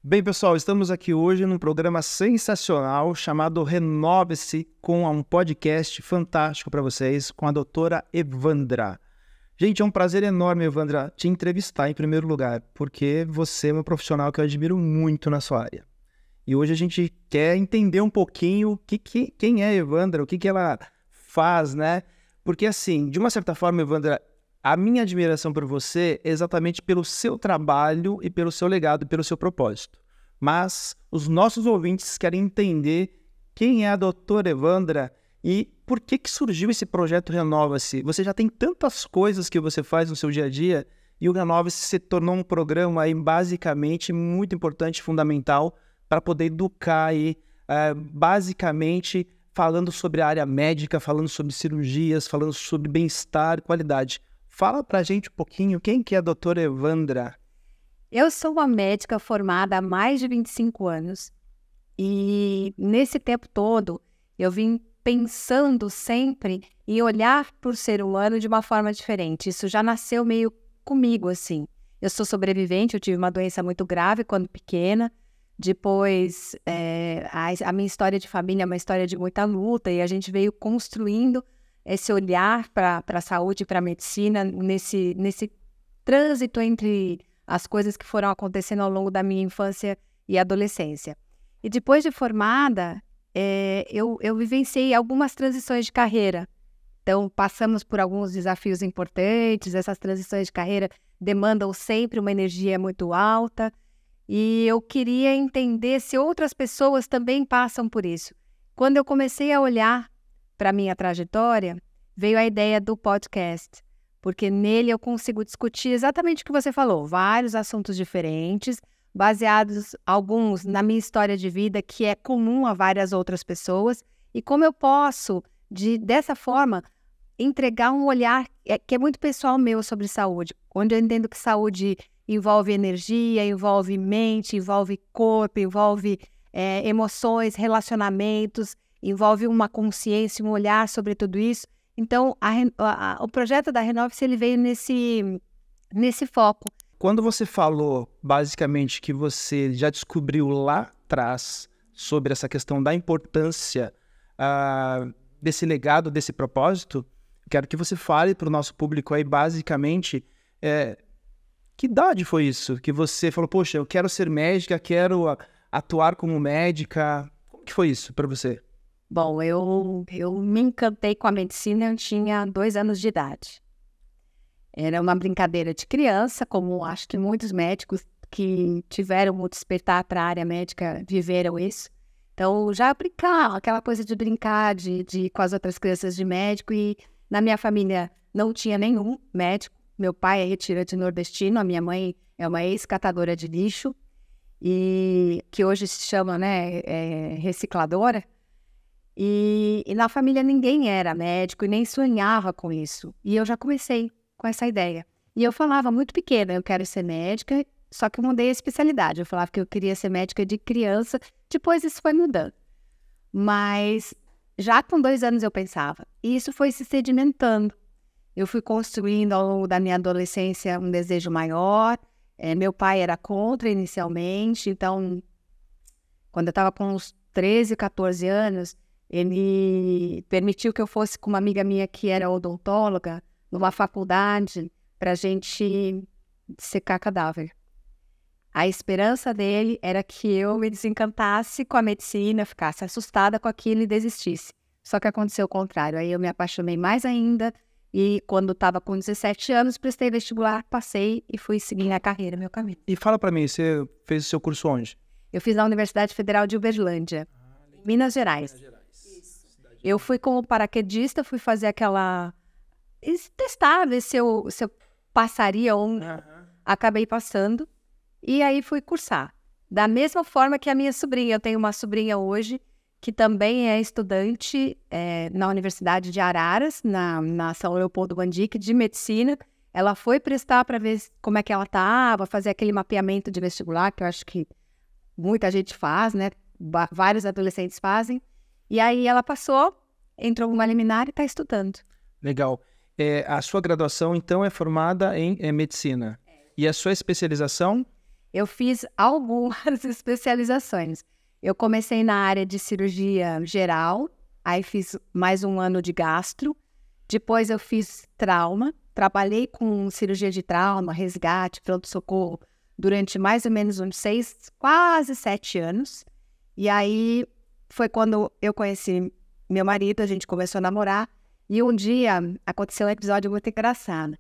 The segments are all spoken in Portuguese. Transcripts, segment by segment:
Bem, pessoal, estamos aqui hoje num programa sensacional chamado Renove-se, com um podcast fantástico para vocês, com a doutora Evandra. Gente, é um prazer enorme, Evandra, te entrevistar em primeiro lugar, porque você é um profissional que eu admiro muito na sua área. E hoje a gente quer entender um pouquinho quem é a Evandra, o que ela faz, né? Porque assim, de uma certa forma, Evandra, a minha admiração por você é exatamente pelo seu trabalho e pelo seu legado, pelo seu propósito. Mas os nossos ouvintes querem entender quem é a doutora Evandra e por que surgiu esse projeto Renova-se. Você já tem tantas coisas que você faz no seu dia a dia e o Renova-se se tornou um programa aí, basicamente muito importante, fundamental, para poder educar aí, basicamente falando sobre a área médica, falando sobre cirurgias, falando sobre bem-estar, qualidade. Fala pra gente um pouquinho quem que é a doutora Evandra. Eu sou uma médica formada há mais de 25 anos e nesse tempo todo eu vim pensando sempre em olhar para o ser humano de uma forma diferente. Isso já nasceu meio comigo, assim. Eu sou sobrevivente, eu tive uma doença muito grave quando pequena. Depois, a minha história de família é uma história de muita luta e a gente veio construindo esse olhar para a saúde e para a medicina nesse trânsito entre as coisas que foram acontecendo ao longo da minha infância e adolescência. E depois de formada, eu vivenciei algumas transições de carreira. Então, passamos por alguns desafios importantes, essas transições de carreira demandam sempre uma energia muito alta, e eu queria entender se outras pessoas também passam por isso. Quando eu comecei a olhar para a minha trajetória, veio a ideia do podcast, porque nele eu consigo discutir exatamente o que você falou, vários assuntos diferentes, baseados alguns na minha história de vida, que é comum a várias outras pessoas, e como eu posso, dessa forma, entregar um olhar que é muito pessoal meu sobre saúde, onde eu entendo que saúde envolve energia, envolve mente, envolve corpo, envolve emoções, relacionamentos, envolve uma consciência, um olhar sobre tudo isso. Então, o projeto da Renove-se ele veio nesse foco. Quando você falou, basicamente, que você já descobriu lá atrás sobre essa questão da importância desse legado, desse propósito, quero que você fale para o nosso público aí, basicamente, que idade foi isso? Que você falou, poxa, eu quero ser médica, quero atuar como médica. Como que foi isso para você? Bom, eu me encantei com a medicina, eu tinha 2 anos de idade. Era uma brincadeira de criança, como acho que muitos médicos que tiveram o despertar para a área médica viveram isso. Então, já brincava, aquela coisa de brincar com as outras crianças de médico, e na minha família não tinha nenhum médico. Meu pai é retirante nordestino, a minha mãe é uma ex-catadora de lixo, e que hoje se chama, recicladora. E na família ninguém era médico e nem sonhava com isso. E eu já comecei com essa ideia. E eu falava muito pequena, eu quero ser médica, só que eu mudei a especialidade. Eu falava que eu queria ser médica de criança, depois isso foi mudando. Mas já com 2 anos eu pensava. E isso foi se sedimentando. Eu fui construindo ao longo da minha adolescência um desejo maior. Meu pai era contra inicialmente, então, quando eu estava com uns 13, 14 anos, ele permitiu que eu fosse com uma amiga minha que era odontóloga, numa faculdade, para a gente secar cadáver. A esperança dele era que eu me desencantasse com a medicina, ficasse assustada com aquilo e desistisse. Só que aconteceu o contrário. Aí eu me apaixonei mais ainda e quando estava com 17 anos, prestei vestibular, passei e fui seguir a carreira, meu caminho. E fala para mim, você fez o seu curso onde? Eu fiz na Universidade Federal de Uberlândia, Minas Gerais. Eu fui como paraquedista, fui fazer aquela... testar, ver se eu passaria ou não. Acabei passando. E aí fui cursar. Da mesma forma que a minha sobrinha. Eu tenho uma sobrinha hoje que também é estudante na Universidade de Araras, na São Leopoldo Mandic, de medicina. Ela foi prestar para ver como é que ela estava, fazer aquele mapeamento de vestibular, que eu acho que muita gente faz, né? Vários adolescentes fazem. E aí ela passou, entrou numa liminar e está estudando. Legal. A sua graduação, então, é formada em medicina. E a sua especialização? eu fiz algumas especializações. Eu comecei na área de cirurgia geral, aí fiz mais um ano de gastro, depois eu fiz trauma, trabalhei com cirurgia de trauma, resgate, pronto-socorro, durante mais ou menos uns 6, quase 7 anos. E aí foi quando eu conheci meu marido, a gente começou a namorar, e um dia aconteceu um episódio muito engraçado.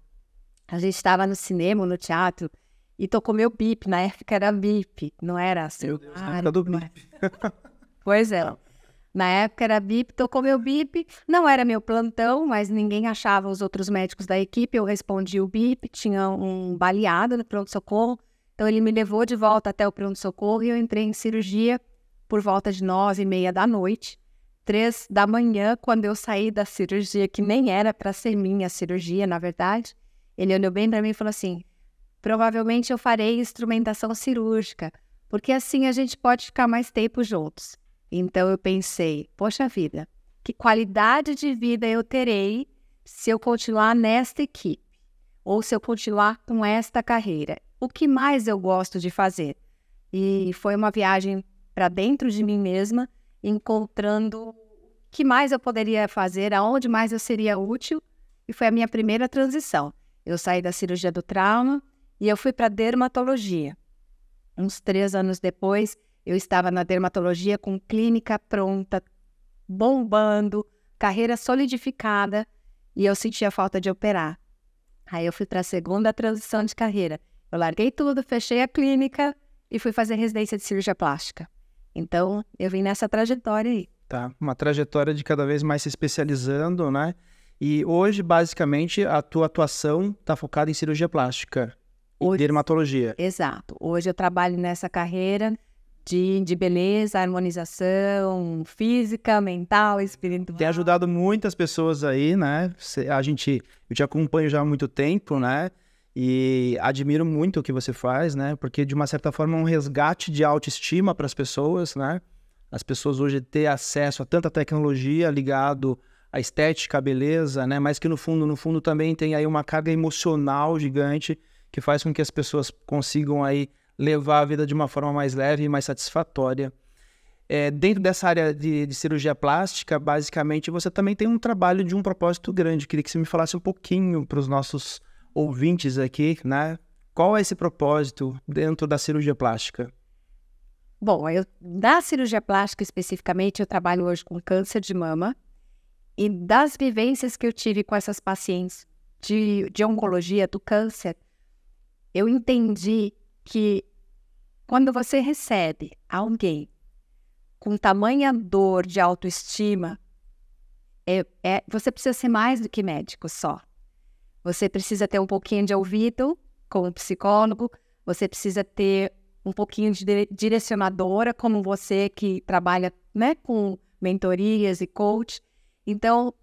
A gente estava no cinema, no teatro, e tocou meu bip, na época era bip, não era assim. Meu Deus, na época do bip. Pois é. Na época era bip, tocou meu bip, não era meu plantão, mas ninguém achava os outros médicos da equipe, eu respondi o bip, tinha um baleado no pronto-socorro, então ele me levou de volta até o pronto-socorro e eu entrei em cirurgia por volta de 9h30 da noite, 3 da manhã, quando eu saí da cirurgia, que nem era para ser minha cirurgia, na verdade, ele olhou bem para mim e falou assim, provavelmente eu farei instrumentação cirúrgica, porque assim a gente pode ficar mais tempo juntos. Então eu pensei, poxa vida, que qualidade de vida eu terei se eu continuar nesta equipe, ou se eu continuar com esta carreira. O que mais eu gosto de fazer? E foi uma viagem para dentro de mim mesma, encontrando o que mais eu poderia fazer, aonde mais eu seria útil, e foi a minha primeira transição. Eu saí da cirurgia do trauma e eu fui para a dermatologia. Uns 3 anos depois, eu estava na dermatologia com clínica pronta, bombando, carreira solidificada, e eu sentia falta de operar. Aí eu fui para a segunda transição de carreira. Eu larguei tudo, fechei a clínica e fui fazer residência de cirurgia plástica. Então, eu vim nessa trajetória aí. Tá, uma trajetória de cada vez mais se especializando, né? E hoje, basicamente, a tua atuação está focada em cirurgia plástica e dermatologia. Exato. Hoje eu trabalho nessa carreira de beleza, harmonização física, mental, espiritual. Tem ajudado muitas pessoas aí, né? Eu te acompanho já há muito tempo, né? E admiro muito o que você faz, né? Porque, de uma certa forma, é um resgate de autoestima para as pessoas, né? As pessoas hoje têm acesso a tanta tecnologia ligado à estética, à beleza, né? Mas que, no fundo também tem aí uma carga emocional gigante que faz com que as pessoas consigam aí levar a vida de uma forma mais leve e mais satisfatória. Dentro dessa área de cirurgia plástica, basicamente, você também tem um trabalho de um propósito grande. Queria que você me falasse um pouquinho para os nossos ouvintes aqui, né? Qual é esse propósito dentro da cirurgia plástica? Bom, da cirurgia plástica especificamente, eu trabalho hoje com câncer de mama, e das vivências que eu tive com essas pacientes de oncologia do câncer, eu entendi que quando você recebe alguém com tamanha dor de autoestima, você precisa ser mais do que médico só. Você precisa ter um pouquinho de ouvido como psicólogo, você precisa ter um pouquinho de direcionadora, como você que trabalha, né, com mentorias e coach. Então,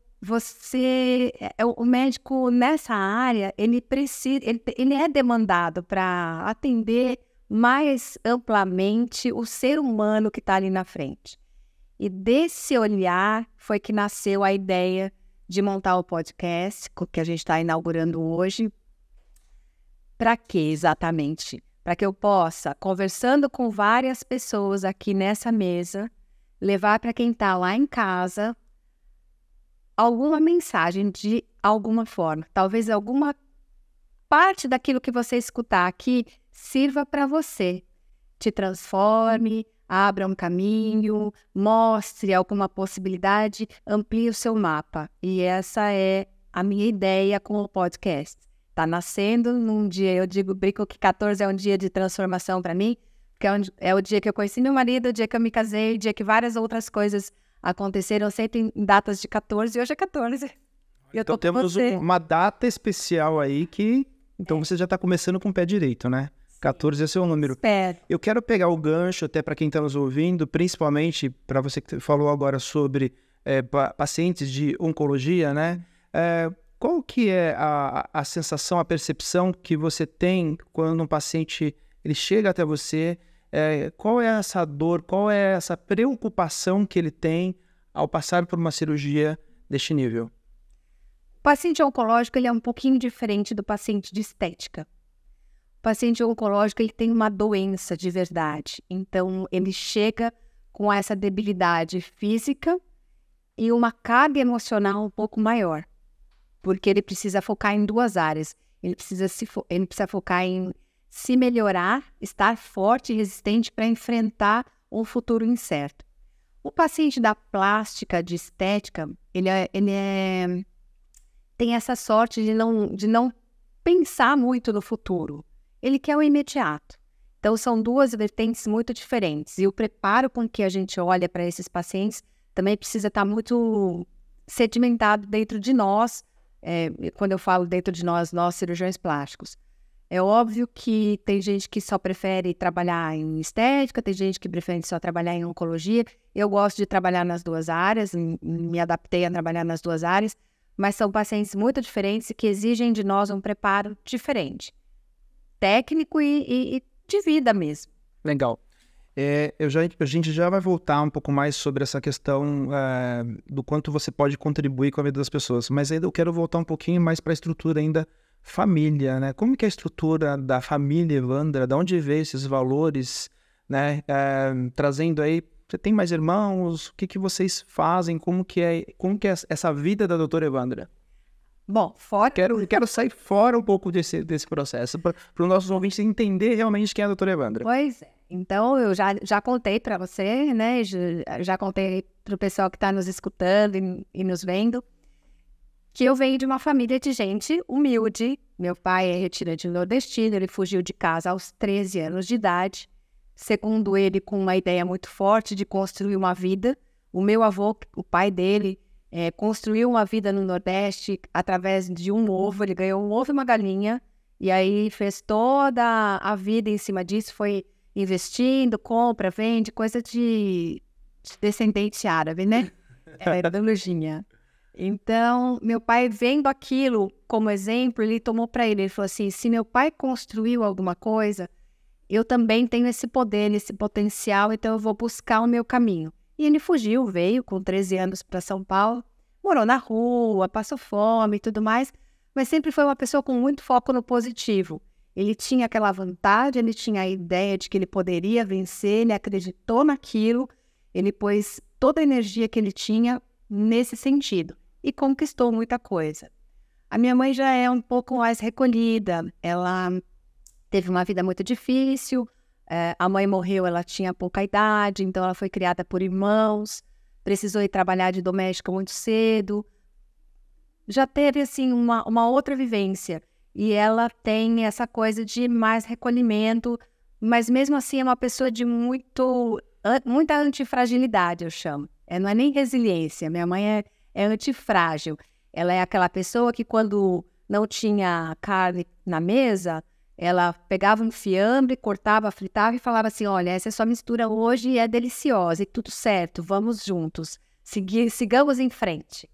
o médico nessa área, ele é demandado para atender mais amplamente o ser humano que está ali na frente. E desse olhar foi que nasceu a ideia de montar o podcast, que a gente está inaugurando hoje. Para quê exatamente? Para que eu possa, conversando com várias pessoas aqui nessa mesa, levar para quem está lá em casa alguma mensagem de alguma forma. Talvez alguma parte daquilo que você escutar aqui sirva para você. Te transforme, abra um caminho, mostre alguma possibilidade, amplie o seu mapa. E essa é a minha ideia com o podcast. Está nascendo num dia, brinco que 14 é um dia de transformação para mim, porque é o dia que eu conheci meu marido, o dia que eu me casei, o dia que várias outras coisas aconteceram, sempre em datas de 14, e hoje é 14. Então temos uma data especial aí que... Então você já está começando com o pé direito, né? 14 é seu número. Espero. Eu quero pegar o gancho até para quem está nos ouvindo, principalmente para você que falou agora sobre pacientes de oncologia, né? Qual que é a sensação, a percepção que você tem quando um paciente ele chega até você? Qual é essa dor, qual é essa preocupação que ele tem ao passar por uma cirurgia deste nível? O paciente oncológico ele é um pouquinho diferente do paciente de estética. O paciente oncológico, ele tem uma doença de verdade. Então, ele chega com essa debilidade física e uma carga emocional um pouco maior. Porque ele precisa focar em duas áreas. Ele precisa focar em se melhorar, estar forte e resistente para enfrentar um futuro incerto. O paciente da plástica, de estética, tem essa sorte de não pensar muito no futuro. Ele quer o imediato. Então, são duas vertentes muito diferentes. E o preparo com que a gente olha para esses pacientes também precisa estar muito sedimentado dentro de nós. Quando eu falo dentro de nós cirurgiões plásticos. É óbvio que tem gente que só prefere trabalhar em estética, tem gente que prefere só trabalhar em oncologia. Eu gosto de trabalhar nas duas áreas, me adaptei a trabalhar nas duas áreas, mas são pacientes muito diferentes e que exigem de nós um preparo diferente, técnico e de vida mesmo. Legal. A gente já vai voltar um pouco mais sobre essa questão do quanto você pode contribuir com a vida das pessoas, mas ainda eu quero voltar um pouquinho mais para a estrutura ainda família, né? Como que é a estrutura da família Evandra? De onde veio esses valores, né? Trazendo aí, você tem mais irmãos? O que vocês fazem? Como que é essa vida da doutora Evandra? Bom, Quero sair fora um pouco desse processo, para os nossos ouvintes entender realmente quem é a doutora Evandra. Pois é. Então, eu já contei para você, né? Já contei para o pessoal que está nos escutando e nos vendo, que eu venho de uma família de gente humilde. Meu pai é retirante nordestino, ele fugiu de casa aos 13 anos de idade, segundo ele, com uma ideia muito forte de construir uma vida. O meu avô, o pai dele, construiu uma vida no Nordeste através de um ovo. Ele ganhou um ovo e uma galinha, e aí fez toda a vida em cima disso, foi investindo, compra, vende, coisa de descendente árabe, né? Da lojinha. Então, meu pai, vendo aquilo como exemplo, ele tomou para ele falou assim, se meu pai construiu alguma coisa, eu também tenho esse poder, esse potencial, então eu vou buscar o meu caminho. E ele fugiu, veio com 13 anos para São Paulo, morou na rua, passou fome e tudo mais, mas sempre foi uma pessoa com muito foco no positivo. Ele tinha aquela vontade, ele tinha a ideia de que ele poderia vencer, ele acreditou naquilo, ele pôs toda a energia que ele tinha nesse sentido e conquistou muita coisa. A minha mãe já é um pouco mais recolhida, ela teve uma vida muito difícil, a mãe morreu, ela tinha pouca idade, então ela foi criada por irmãos, precisou ir trabalhar de doméstica muito cedo, já teve assim uma outra vivência. E ela tem essa coisa de mais recolhimento, mas mesmo assim é uma pessoa de muita antifragilidade, eu chamo. Não é nem resiliência, minha mãe é antifrágil. Ela é aquela pessoa que quando não tinha carne na mesa, ela pegava um fiambre, cortava, fritava e falava assim, olha, essa é sua mistura hoje e é deliciosa, e tudo certo, vamos juntos, sigamos em frente.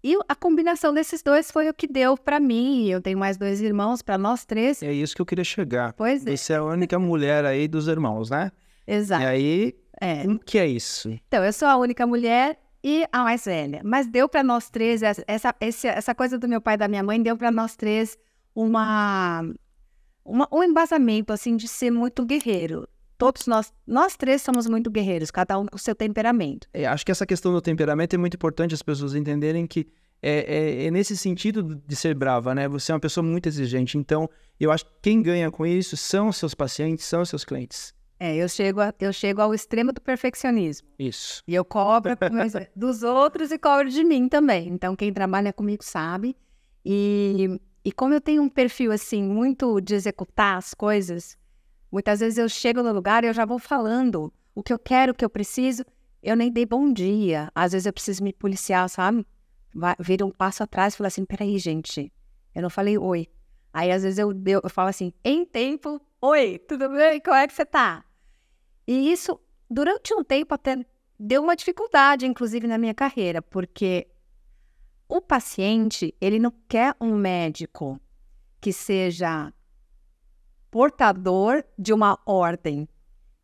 E a combinação desses dois foi o que deu para mim. Eu tenho mais 2 irmãos, para nós 3. É isso que eu queria chegar. Pois é. Você é a única mulher aí dos irmãos, né? Exato. E aí, o que é isso? Então, eu sou a única mulher e a mais velha. Mas deu para nós 3, essa coisa do meu pai e da minha mãe, deu para nós 3 um embasamento, assim, de ser muito guerreiro. Todos nós 3 somos muito guerreiros, cada um com o seu temperamento. Acho que essa questão do temperamento é muito importante as pessoas entenderem que é nesse sentido de ser brava, né? Você é uma pessoa muito exigente, então eu acho que quem ganha com isso são os seus pacientes, são os seus clientes. Eu chego ao extremo do perfeccionismo. Isso. E eu cobro dos outros e cobro de mim também. Então, quem trabalha comigo sabe. E como eu tenho um perfil, assim, muito de executar as coisas, muitas vezes eu chego no lugar e eu já vou falando o que eu quero, o que eu preciso. Eu nem dei bom dia. Às vezes eu preciso me policiar, sabe? Vira um passo atrás e falo assim, peraí, gente, eu não falei oi. Aí, às vezes, eu falo assim, em tempo, oi, tudo bem? Como é que você tá? E isso, durante um tempo, até deu uma dificuldade, inclusive, na minha carreira, porque o paciente, ele não quer um médico que seja portador de uma ordem.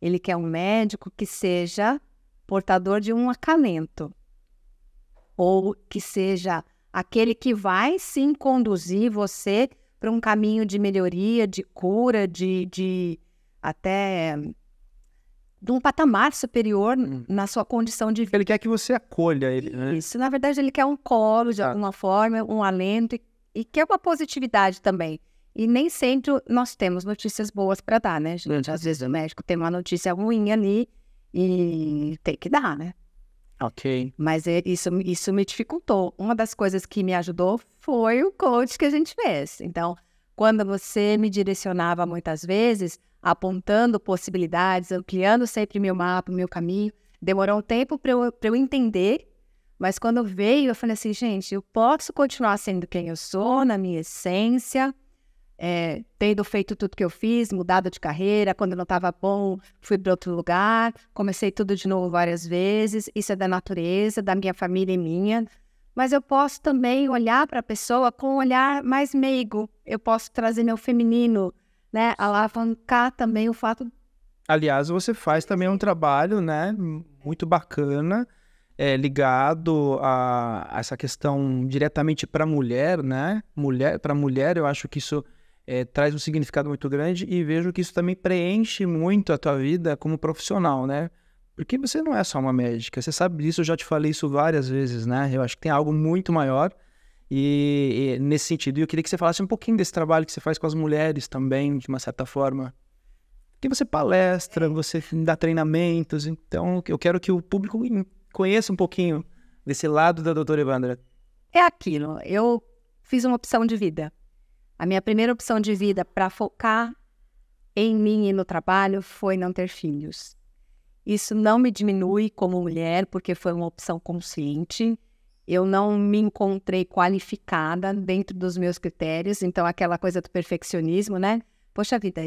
Ele quer um médico que seja portador de um acalento. Ou que seja aquele que vai, sim, conduzir você para um caminho de melhoria, de cura, até de um patamar superior na sua condição de vida. Ele quer que você acolha ele, né? Isso, na verdade, ele quer um colo, de alguma forma, um alento, e quer uma positividade também. E nem sempre nós temos notícias boas para dar, né, gente? Às vezes o médico tem uma notícia ruim ali e tem que dar, né? Ok. Mas isso me dificultou. Uma das coisas que me ajudou foi o coach que a gente fez. Então, quando você me direcionava muitas vezes, apontando possibilidades, ampliando sempre meu mapa, meu caminho, demorou um tempo para eu entender, mas quando veio, eu falei assim, gente, eu posso continuar sendo quem eu sou, na minha essência, tendo feito tudo que eu fiz, mudado de carreira, quando não estava bom, fui para outro lugar, comecei tudo de novo várias vezes, isso é da natureza, da minha família e minha, mas eu posso também olhar para a pessoa com um olhar mais meigo, eu posso trazer meu feminino, né, alavancar também o fato... Aliás, você faz também um trabalho, né, muito bacana, ligado a essa questão diretamente para a mulher, né, para mulher, eu acho que isso traz um significado muito grande e vejo que isso também preenche muito a tua vida como profissional, né? Porque você não é só uma médica, você sabe disso, eu já te falei isso várias vezes, né? Eu acho que tem algo muito maior e nesse sentido, eu queria que você falasse um pouquinho desse trabalho que você faz com as mulheres também, de uma certa forma. Porque você palestra, você dá treinamentos, então eu quero que o público conheça um pouquinho desse lado da doutora Evandra. É aquilo, eu fiz uma opção de vida. A minha primeira opção de vida para focar em mim e no trabalho foi não ter filhos. Isso não me diminui como mulher, porque foi uma opção consciente. Eu não me encontrei qualificada dentro dos meus critérios, então aquela coisa do perfeccionismo, né? Poxa vida,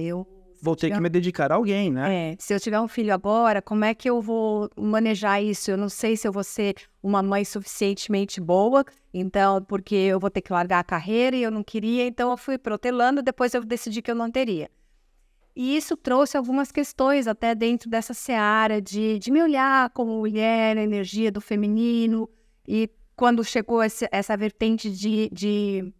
vou ter que me dedicar a alguém, né? Se eu tiver um filho agora, como é que eu vou manejar isso? Eu não sei se eu vou ser uma mãe suficientemente boa, então, porque eu vou ter que largar a carreira e eu não queria, então eu fui protelando, depois eu decidi que eu não teria. E isso trouxe algumas questões até dentro dessa seara de me olhar como mulher, a energia do feminino, e quando chegou essa vertente de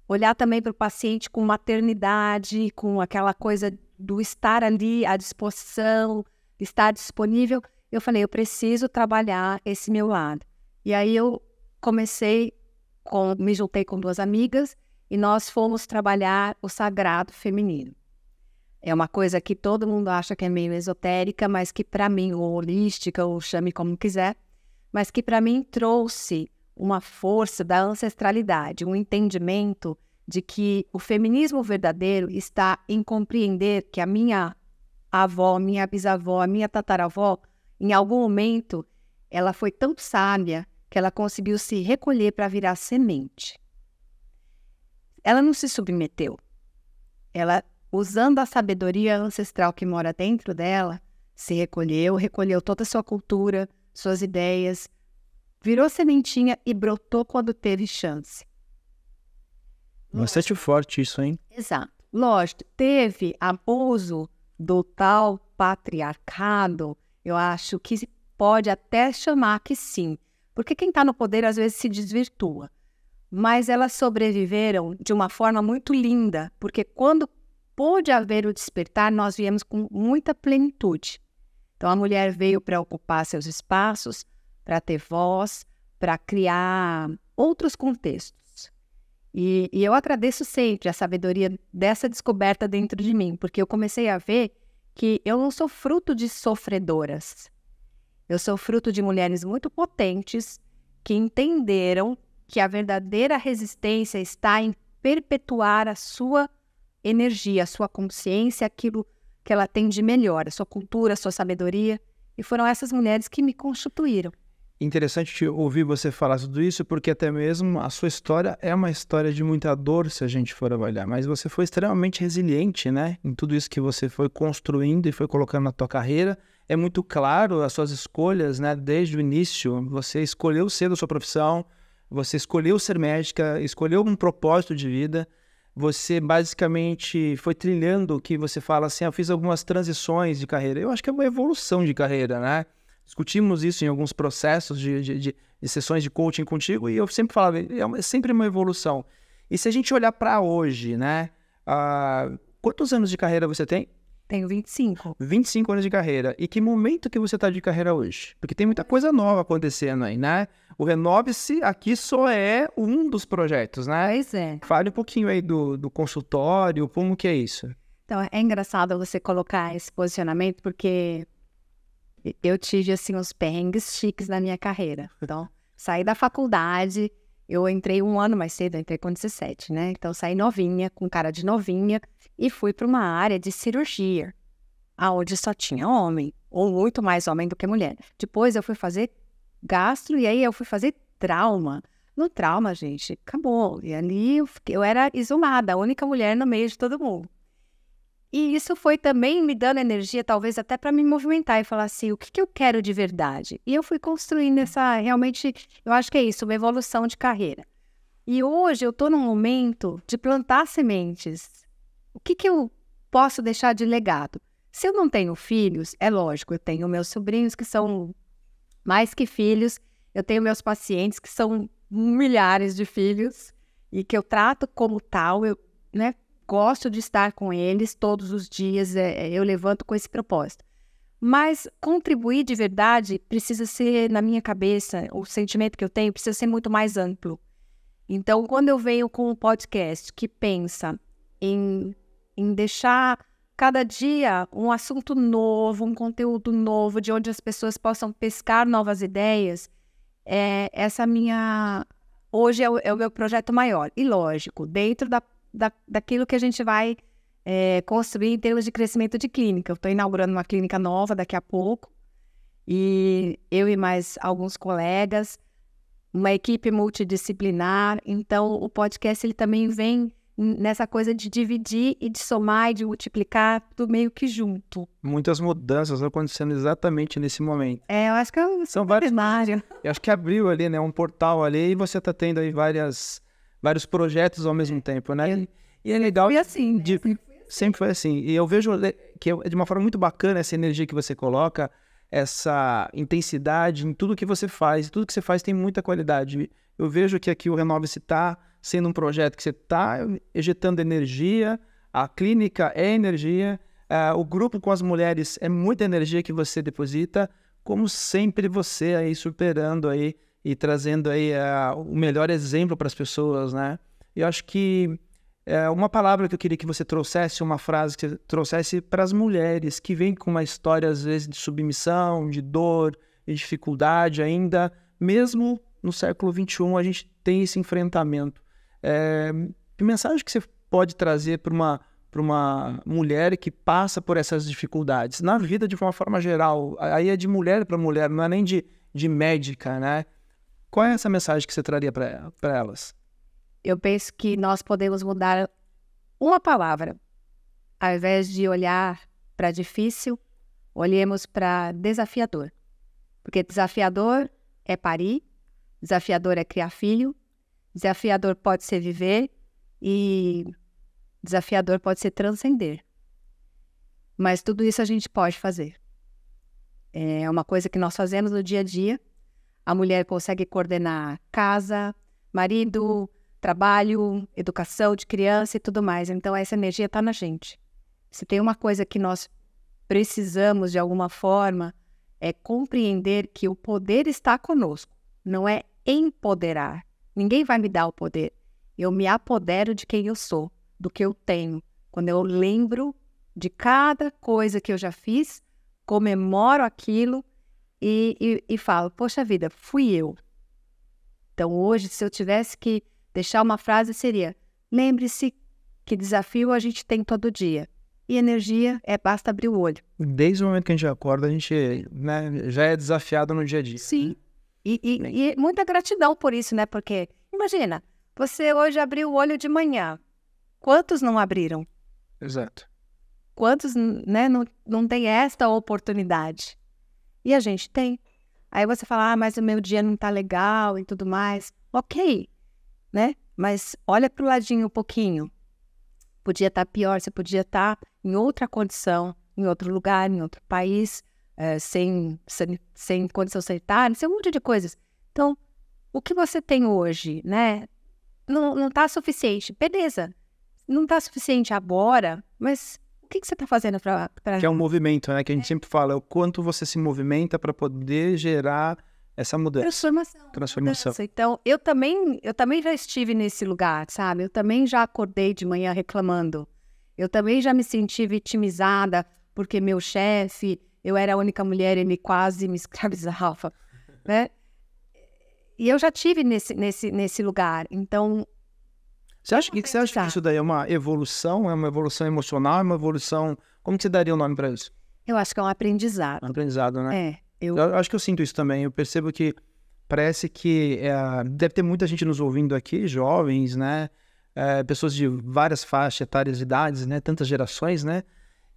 olhar também para o paciente com maternidade, com aquela coisa do estar ali à disposição, estar disponível, eu falei, eu preciso trabalhar esse meu lado. E aí eu me juntei com 2 amigas e nós fomos trabalhar o sagrado feminino. É uma coisa que todo mundo acha que é meio esotérica, mas que para mim, ou holística, ou chame como quiser, mas que para mim trouxe uma força da ancestralidade, um entendimento de que o feminismo verdadeiro está em compreender que a minha avó, minha bisavó, a minha tataravó, em algum momento, ela foi tão sábia que ela conseguiu se recolher para virar semente. Ela não se submeteu. Ela, usando a sabedoria ancestral que mora dentro dela, se recolheu toda a sua cultura, suas ideias, virou sementinha e brotou quando teve chance. Bastante forte isso, hein? Exato. Lógico, teve abuso do tal patriarcado, eu acho que pode até chamar que sim. Porque quem está no poder às vezes se desvirtua. Mas elas sobreviveram de uma forma muito linda, porque quando pôde haver o despertar, nós viemos com muita plenitude. Então a mulher veio para ocupar seus espaços, para ter voz, para criar outros contextos. E eu agradeço sempre a sabedoria dessa descoberta dentro de mim, porque eu comecei a ver que eu não sou fruto de sofredoras. Eu sou fruto de mulheres muito potentes que entenderam que a verdadeira resistência está em perpetuar a sua energia, a sua consciência, aquilo que ela tem de melhor, a sua cultura, a sua sabedoria. E foram essas mulheres que me constituíram. Interessante te ouvir você falar tudo isso, porque até mesmo a sua história é uma história de muita dor, se a gente for avaliar, mas você foi extremamente resiliente, né? Em tudo isso que você foi construindo e foi colocando na tua carreira, é muito claro as suas escolhas, né? Desde o início, você escolheu ser da sua profissão, você escolheu ser médica, escolheu um propósito de vida, você basicamente foi trilhando o que você fala assim, eu fiz algumas transições de carreira, eu acho que é uma evolução de carreira, né? Discutimos isso em alguns processos de sessões de coaching contigo e eu sempre falava, é sempre uma evolução. E se a gente olhar para hoje, né? Quantos anos de carreira você tem? Tenho 25. 25 anos de carreira. E que momento que você está de carreira hoje? Porque tem muita coisa nova acontecendo aí, né? O Renove-se aqui só é um dos projetos, né? Pois é. Fale um pouquinho aí do consultório, como que é isso? Então, é engraçado você colocar esse posicionamento, porque eu tive, assim, uns perrengues chiques na minha carreira. Então, saí da faculdade, eu entrei um ano mais cedo, eu entrei com 17, né? Então, saí novinha, com cara de novinha, e fui para uma área de cirurgia, onde só tinha homem, ou muito mais homem do que mulher. Depois, eu fui fazer gastro, e aí eu fui fazer trauma. No trauma, gente, acabou. E ali eu era isolada, a única mulher no meio de todo mundo. E isso foi também me dando energia, talvez até para me movimentar e falar assim, o que eu quero de verdade? E eu fui construindo realmente, eu acho que é isso, uma evolução de carreira. E hoje eu estou num momento de plantar sementes. O que eu posso deixar de legado? Se eu não tenho filhos, é lógico, eu tenho meus sobrinhos que são mais que filhos, eu tenho meus pacientes que são milhares de filhos e que eu trato como tal, né? Gosto de estar com eles todos os dias, eu levanto com esse propósito. Mas contribuir de verdade precisa ser, na minha cabeça, o sentimento que eu tenho precisa ser muito mais amplo. Então, quando eu venho com um podcast que pensa em deixar cada dia um assunto novo, um conteúdo novo, de onde as pessoas possam pescar novas ideias, hoje é o meu projeto maior. E lógico, dentro daquilo que a gente vai construir em termos de crescimento de clínica. Eu estou inaugurando uma clínica nova daqui a pouco, e eu e mais alguns colegas, uma equipe multidisciplinar. Então, o podcast ele também vem nessa coisa de dividir e de somar e de multiplicar tudo meio que junto. Muitas mudanças acontecendo exatamente nesse momento. Eu acho que são vários. Eu acho que abriu ali, né, um portal ali, e você está tendo aí vários projetos ao mesmo tempo, né? E é legal. Foi assim, sempre foi assim. E eu vejo que é de uma forma muito bacana essa energia que você coloca, essa intensidade em tudo que você faz. Tudo que você faz tem muita qualidade. Eu vejo que aqui o Renove-se está sendo um projeto que você está ejetando energia, a clínica é energia, o grupo com as mulheres é muita energia que você deposita, como sempre você aí superando aí e trazendo aí o melhor exemplo para as pessoas, né? Eu acho que uma palavra que eu queria que você trouxesse, uma frase que você trouxesse para as mulheres que vêm com uma história, às vezes, de submissão, de dor, de dificuldade ainda, mesmo no século XXI, a gente tem esse enfrentamento. Que mensagem que você pode trazer para uma mulher que passa por essas dificuldades? Na vida, de uma forma geral, aí é de mulher para mulher, não é nem de médica, né? Qual é essa mensagem que você traria para elas? Eu penso que nós podemos mudar uma palavra. Ao invés de olhar para difícil, olhemos para desafiador. Porque desafiador é parir, desafiador é criar filho, desafiador pode ser viver e desafiador pode ser transcender. Mas tudo isso a gente pode fazer. É uma coisa que nós fazemos no dia a dia. A mulher consegue coordenar casa, marido, trabalho, educação de criança e tudo mais. Então, essa energia está na gente. Se tem uma coisa que nós precisamos, de alguma forma, é compreender que o poder está conosco. Não é empoderar. Ninguém vai me dar o poder. Eu me apodero de quem eu sou, do que eu tenho. Quando eu lembro de cada coisa que eu já fiz, comemoro aquilo e falo, poxa vida, fui eu. Então, hoje, se eu tivesse que deixar uma frase, seria: lembre-se que desafio a gente tem todo dia. E energia basta abrir o olho. Desde o momento que a gente acorda, a gente, né, já é desafiado no dia a dia. Sim. Né? E muita gratidão por isso, né? Porque, imagina, você hoje abriu o olho de manhã. Quantos não abriram? Exato. Quantos, né, não tem esta oportunidade? E a gente tem. Aí você fala, mas o meu dia não tá legal e tudo mais. Ok, né? Mas olha pro ladinho um pouquinho. Podia estar pior, você podia estar em outra condição, em outro lugar, em outro país, sem condição sanitária, sem um monte de coisas. Então, o que você tem hoje, né? não tá suficiente. Beleza, não tá suficiente agora, mas o que você tá fazendo para... Que é um movimento, né? Que a gente sempre fala, é o quanto você se movimenta para poder gerar essa mudança. Transformação. Mudança. Então, eu também já estive nesse lugar, sabe? Eu também já acordei de manhã reclamando. Eu também já me senti vitimizada porque meu chefe, eu era a única mulher, ele quase me escravizava, né? E eu já tive nesse lugar. Então, Você acha que isso daí é uma evolução? É uma evolução emocional? É uma evolução... Como que você daria o nome para isso? eu acho que é um aprendizado. Um aprendizado, né? Eu Eu acho que eu sinto isso também. Eu percebo que parece que deve ter muita gente nos ouvindo aqui, jovens, né? Pessoas de várias faixas etárias de idades, né? Tantas gerações, né?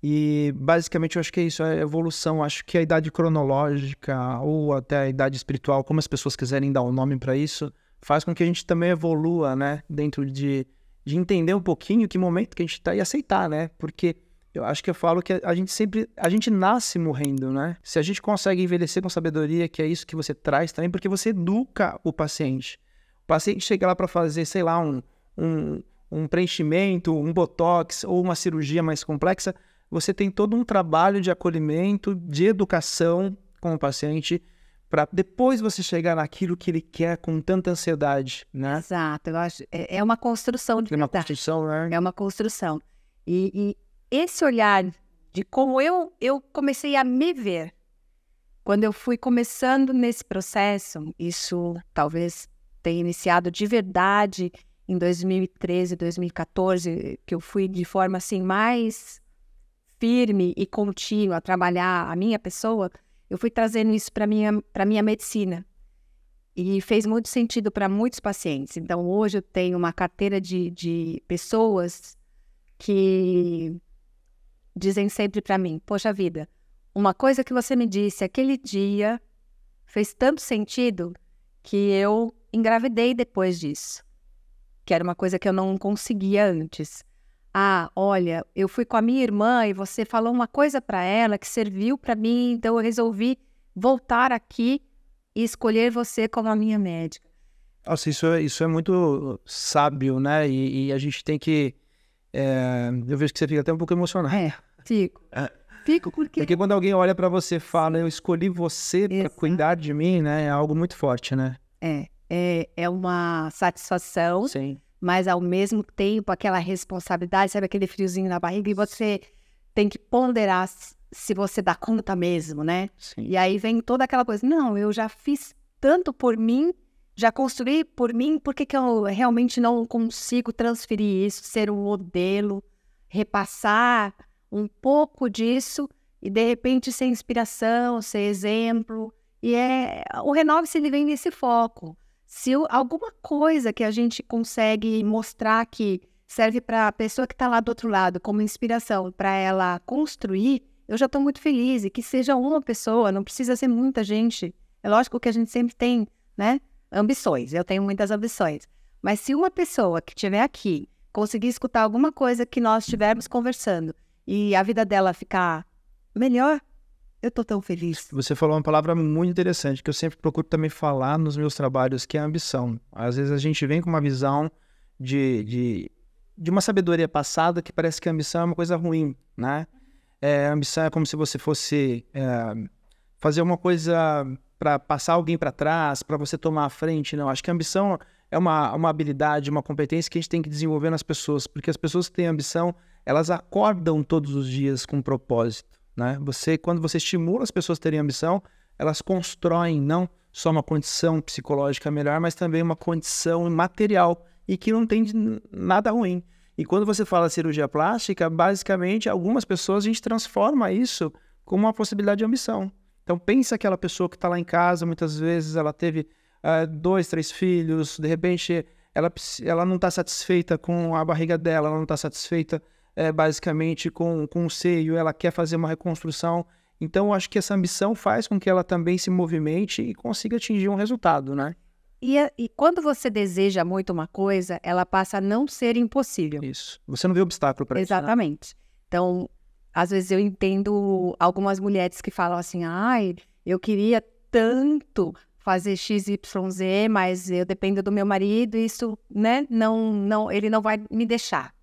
E basicamente eu acho que é isso, é evolução. Acho que a idade cronológica ou até a idade espiritual, como as pessoas quiserem dar um nome para isso, faz com que a gente também evolua, né? Dentro de entender um pouquinho que momento que a gente está e aceitar, né? Porque eu acho que eu falo que a gente nasce morrendo, né? Se a gente consegue envelhecer com sabedoria, que é isso que você traz também, porque você educa o paciente. O paciente chega lá para fazer, sei lá, um preenchimento, um botox ou uma cirurgia mais complexa, você tem todo um trabalho de acolhimento, de educação com o paciente, para depois você chegar naquilo que ele quer com tanta ansiedade, né? Exato, eu acho é uma construção de É uma verdade. construção, né? É uma construção. E esse olhar de como eu comecei a me ver, quando eu fui começando nesse processo, isso talvez tenha iniciado de verdade em 2013, 2014, que eu fui de forma assim mais firme e contínua a trabalhar a minha pessoa, eu fui trazendo isso para minha medicina. E fez muito sentido para muitos pacientes. Então, hoje eu tenho uma carteira de pessoas que dizem sempre para mim, poxa vida, uma coisa que você me disse aquele dia fez tanto sentido que eu engravidei depois disso, que era uma coisa que eu não conseguia antes. Ah, olha, eu fui com a minha irmã e você falou uma coisa para ela que serviu para mim, então eu resolvi voltar aqui e escolher você como a minha médica. Nossa, isso é muito sábio, né? E a gente tem que... eu vejo que você fica até um pouco emocionado. Fico. Fico Porque quando alguém olha pra você e fala, eu escolhi você pra cuidar de mim, né? É algo muito forte, né? É uma satisfação, Sim. mas ao mesmo tempo aquela responsabilidade, sabe aquele friozinho na barriga, e você tem que ponderar se você dá conta mesmo, né? Sim. E aí vem toda aquela coisa, não, eu já fiz tanto por mim, já construí por mim, por que eu realmente não consigo transferir isso, ser um modelo, repassar um pouco disso e de repente ser inspiração, ser exemplo. E o Renove-se, ele vem nesse foco. Se alguma coisa que a gente consegue mostrar que serve para a pessoa que está lá do outro lado como inspiração para ela construir, eu já estou muito feliz. E que seja uma pessoa, não precisa ser muita gente. É lógico que a gente sempre tem, né, ambições. Eu tenho muitas ambições. Mas se uma pessoa que estiver aqui conseguir escutar alguma coisa que nós estivermos conversando e a vida dela ficar melhor, eu tô tão feliz. Você falou uma palavra muito interessante, que eu sempre procuro também falar nos meus trabalhos, que é a ambição. Às vezes a gente vem com uma visão de uma sabedoria passada que parece que a ambição é uma coisa ruim, né? A ambição é como se você fosse fazer uma coisa para passar alguém para trás, para você tomar a frente. Não, acho que a ambição é uma habilidade, uma competência que a gente tem que desenvolver nas pessoas, porque as pessoas que têm ambição, elas acordam todos os dias com um propósito, né? Quando você estimula as pessoas a terem ambição, elas constroem não só uma condição psicológica melhor, mas também uma condição material e que não tem nada ruim. E quando você fala cirurgia plástica, basicamente, algumas pessoas a gente transforma isso como uma possibilidade de ambição. Então, pensa aquela pessoa que está lá em casa, muitas vezes ela teve 2, 3 filhos, de repente ela não está satisfeita com a barriga dela, ela não está satisfeita basicamente com o seio, ela quer fazer uma reconstrução. Então, eu acho que essa ambição faz com que ela também se movimente e consiga atingir um resultado, né? E quando você deseja muito uma coisa, ela passa a não ser impossível. Isso. Você não vê obstáculo para isso, né? Exatamente. Então, às vezes eu entendo algumas mulheres que falam assim, ai, eu queria tanto fazer XYZ, mas eu dependo do meu marido, isso, né, não, ele não vai me deixar.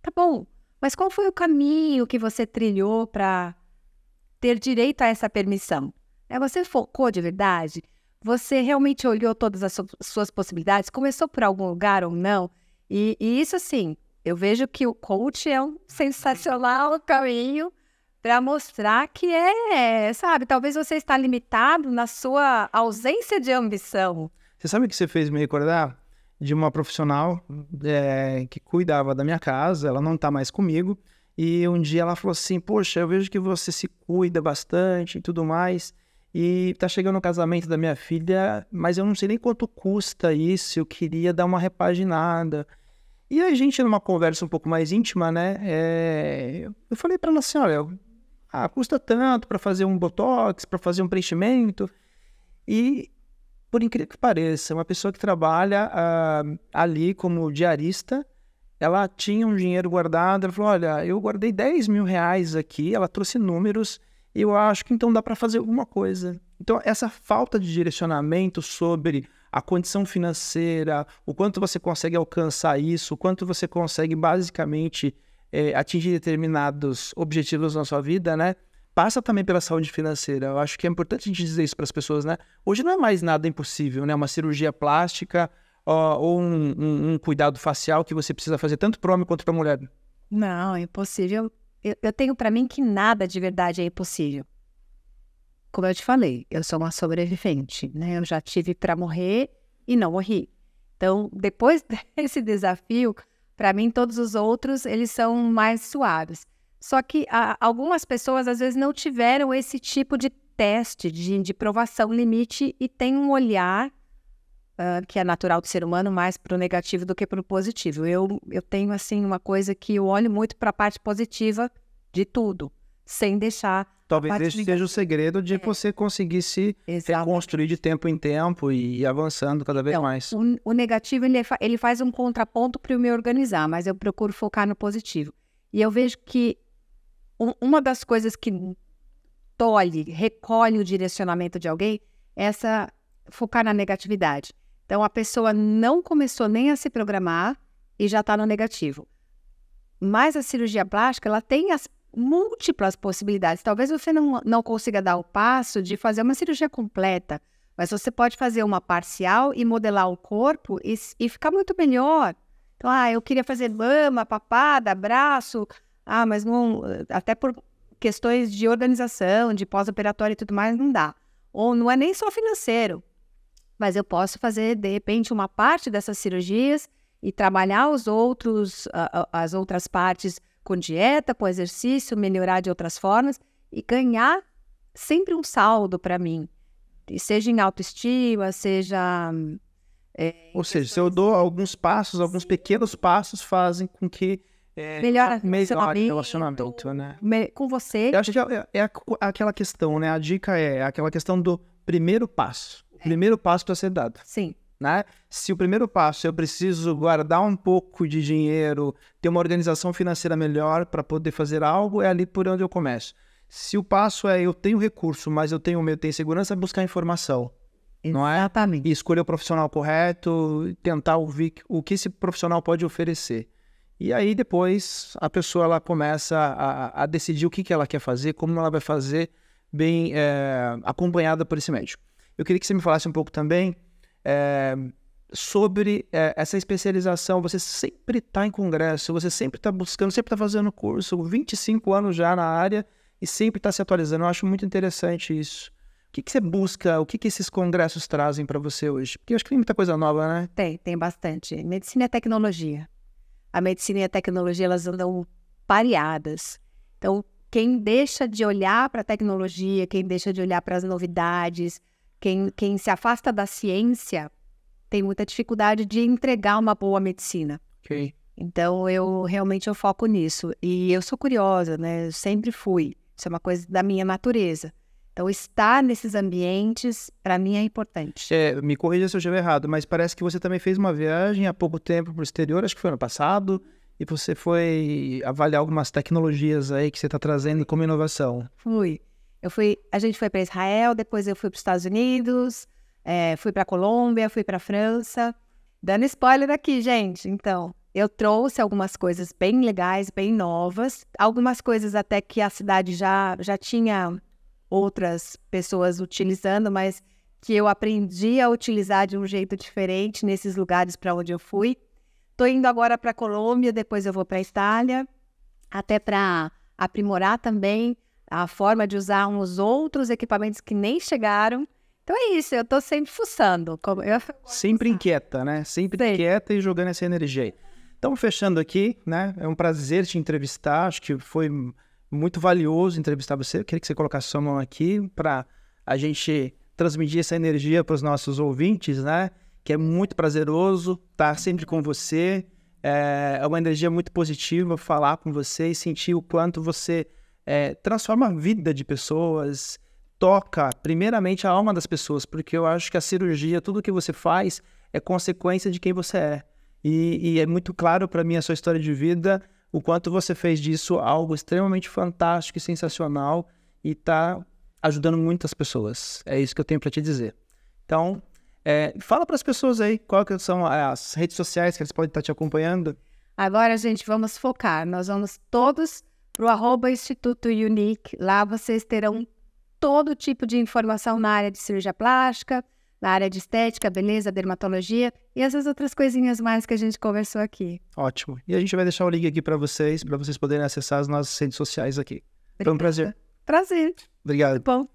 Tá bom, mas qual foi o caminho que você trilhou para ter direito a essa permissão? Você focou de verdade? Você realmente olhou todas as suas possibilidades? Começou por algum lugar ou não? E isso, assim, eu vejo que o coach é um sensacional caminho para mostrar que sabe, talvez você está limitado na sua ausência de ambição. Você sabe o que você fez me recordar? De uma profissional que cuidava da minha casa, ela não está mais comigo, e um dia ela falou assim, poxa, eu vejo que você se cuida bastante e tudo mais, e tá chegando o casamento da minha filha, mas eu não sei nem quanto custa isso, eu queria dar uma repaginada. E a gente, numa conversa um pouco mais íntima, né, eu falei para ela assim, olha, custa tanto para fazer um botox, para fazer um preenchimento. E, por incrível que pareça, uma pessoa que trabalha ali como diarista, ela tinha um dinheiro guardado, ela falou, olha, eu guardei 10 mil reais aqui, ela trouxe números, e eu acho que então dá para fazer alguma coisa. Então, essa falta de direcionamento sobre a condição financeira, o quanto você consegue alcançar isso, o quanto você consegue basicamente atingir determinados objetivos na sua vida, né? Passa também pela saúde financeira. Eu acho que é importante a gente dizer isso para as pessoas, né? Hoje não é mais nada impossível, né? Uma cirurgia plástica ou um cuidado facial que você precisa fazer tanto para o homem quanto para a mulher. Não, é impossível. Eu tenho para mim que nada de verdade é impossível. Como eu te falei, eu sou uma sobrevivente, né? Eu já tive para morrer e não morri. Então, depois desse desafio, para mim, todos os outros, eles são mais suaves. Só que algumas pessoas, às vezes, não tiveram esse tipo de teste, de provação limite, e tem um olhar que é natural do ser humano, mais para o negativo do que para o positivo. Eu tenho, assim, uma coisa que eu olho muito para a parte positiva de tudo, sem deixar... Talvez esse seja o segredo de você conseguir se reconstruir de tempo em tempo e ir avançando cada vez mais. O negativo, ele faz um contraponto para eu me organizar, mas eu procuro focar no positivo. E eu vejo que uma das coisas que recolhe o direcionamento de alguém é focar na negatividade. Então, a pessoa não começou nem a se programar e já está no negativo. Mas a cirurgia plástica, ela tem as múltiplas possibilidades. Talvez você não consiga dar o passo de fazer uma cirurgia completa, mas você pode fazer uma parcial e modelar o corpo e ficar muito melhor. Então, eu queria fazer mama, papada, braço, mas não, até por questões de organização, de pós-operatório e tudo mais, não dá. Ou não é nem só financeiro, mas eu posso fazer, de repente, uma parte dessas cirurgias e trabalhar as outras partes com dieta, com exercício, melhorar de outras formas e ganhar sempre um saldo para mim. Seja em autoestima, seja... Ou seja, se eu dou alguns passos, alguns pequenos passos fazem com que melhore o relacionamento, né? Com você. Eu acho que é aquela questão, né? A dica é aquela questão do primeiro passo. O primeiro passo para ser dado. Sim. Né? Se o primeiro passo eu preciso guardar um pouco de dinheiro, ter uma organização financeira melhor para poder fazer algo, é ali por onde eu começo. Se o passo é eu tenho recurso, mas eu tenho medo, tenho segurança, é buscar informação. Não é? Exatamente. E escolher o profissional correto, tentar ouvir o que esse profissional pode oferecer. E aí depois a pessoa ela começa a decidir o que ela quer fazer, como ela vai fazer, bem acompanhada por esse médico. Eu queria que você me falasse um pouco também sobre essa especialização. Você sempre está em congresso, você sempre está buscando, sempre está fazendo curso, 25 anos já na área e sempre está se atualizando. Eu acho muito interessante isso. O que você busca, o que esses congressos trazem para você hoje? Porque eu acho que tem muita coisa nova, né? Tem bastante. Medicina é tecnologia. A medicina e a tecnologia, elas andam pareadas. Então, quem deixa de olhar para a tecnologia, quem deixa de olhar para as novidades, quem se afasta da ciência, tem muita dificuldade de entregar uma boa medicina. Okay. Então, eu foco nisso. E eu sou curiosa, né? Eu sempre fui. Isso é uma coisa da minha natureza. Então, estar nesses ambientes, para mim, é importante. Me corrija se eu estiver errado, mas parece que você também fez uma viagem há pouco tempo para o exterior, acho que foi ano passado, e você foi avaliar algumas tecnologias aí que você está trazendo como inovação. A gente foi para Israel, depois eu fui para os Estados Unidos, Fui para Colômbia, fui para França. Dando spoiler aqui, gente. Então, eu trouxe algumas coisas bem legais, bem novas. Algumas coisas até que a cidade já tinha outras pessoas utilizando, mas que eu aprendi a utilizar de um jeito diferente nesses lugares para onde eu fui. Estou indo agora para a Colômbia, depois eu vou para a Itália, até para aprimorar também a forma de usar uns outros equipamentos que nem chegaram. Então é isso, eu tô sempre fuçando. Sempre inquieta, né? Sempre inquieta e jogando essa energia aí. Então, fechando aqui, né? É um prazer te entrevistar. Acho que foi muito valioso entrevistar você. Eu queria que você colocasse sua mão aqui para a gente transmitir essa energia para os nossos ouvintes, né? Que é muito prazeroso estar sempre com você. É uma energia muito positiva falar com você e sentir o quanto você transforma a vida de pessoas, toca primeiramente a alma das pessoas, porque eu acho que a cirurgia, tudo que você faz é consequência de quem você é. E é muito claro para mim a sua história de vida, o quanto você fez disso algo extremamente fantástico e sensacional e está ajudando muitas pessoas. É isso que eu tenho para te dizer. Então, fala para as pessoas aí quais que são as redes sociais que eles podem estar te acompanhando. Agora, gente, vamos focar. Nós vamos todos para o @Instituto Unique. Lá vocês terão todo tipo de informação na área de cirurgia plástica, na área de estética, beleza, dermatologia e essas outras coisinhas mais que a gente conversou aqui. Ótimo. E a gente vai deixar o link aqui para vocês poderem acessar as nossas redes sociais aqui. Foi um prazer. Prazer. Obrigado. Bom.